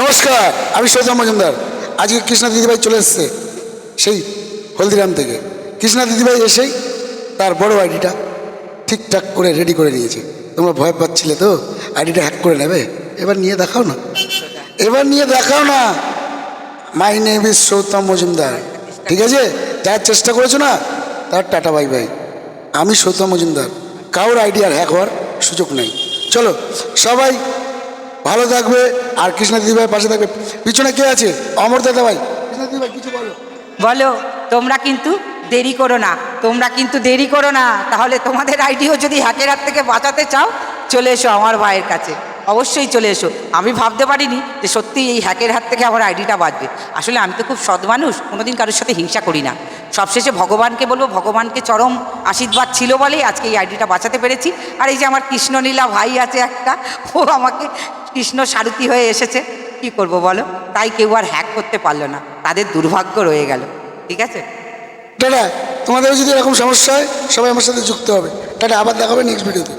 নমস্কার, আমি সৌতম মজুমদার। আজকে কৃষ্ণা দিদিভাই চলে এসছে সেই হলদিরাম থেকে। কৃষ্ণা দিদিভাই এসেই তার বড় আইডিটা ঠিকঠাক করে রেডি করে নিয়েছে। তোমরা ভয় পাচ্ছিলে তো আইডিটা হ্যাক করে নেবে, এবার নিয়ে দেখাও না, এবার নিয়ে দেখাও না। My name is Soutam Majumdar. ঠিক আছে, যার চেষ্টা করেছো না তার টাটা বাই বাই। আমি সৌতম মজুমদার, কারোর আইডিয়ার হ্যাক হওয়ার সুযোগ নেই। চলো সবাই ভালো থাকবে আর কৃষ্ণা দিদিভাই পাশে থাকবে। পিছনে কে আছে? অমর দাদা ভাই। কৃষ্ণা দিদিভাই কিছু বলো। বলো, তোমরা কিন্তু দেরি করো না, তোমরা কিন্তু দেরি করো না। তাহলে তোমাদের আইডিও যদি হ্যাকের হাত থেকে বাঁচাতে চাও, চলে এসো আমার ভাইয়ের কাছে, অবশ্যই চলে এসো। আমি ভাবতে পারিনি যে সত্যি এই হ্যাকের হাত থেকে আমার আইডিটা বাঁচবে। আসলে আমি তো খুব সৎ মানুষ, কোনোদিন কারোর সাথে হিংসা করি না। সবশেষে ভগবানকে বলবো, ভগবানকে চরম আশীর্বাদ ছিল বলেই আজকে এই আইডিটা বাঁচাতে পেরেছি। আর এই যে আমার কৃষ্ণনীলা ভাই আছে একটা, ও আমাকে কৃষ্ণ সারথি হয়ে এসেছে। কি করব বলো? তাই কেউ আর হ্যাক করতে পারলো না, তাদের দুর্ভাগ্য রয়ে গেল। ঠিক আছে, টাটা। তোমাদের যদি এরকম সমস্যা হয় সবাই আমার সাথে যুক্ত হবে। টাটা, আবার দেখাবে নেক্সট ভিডিওতে।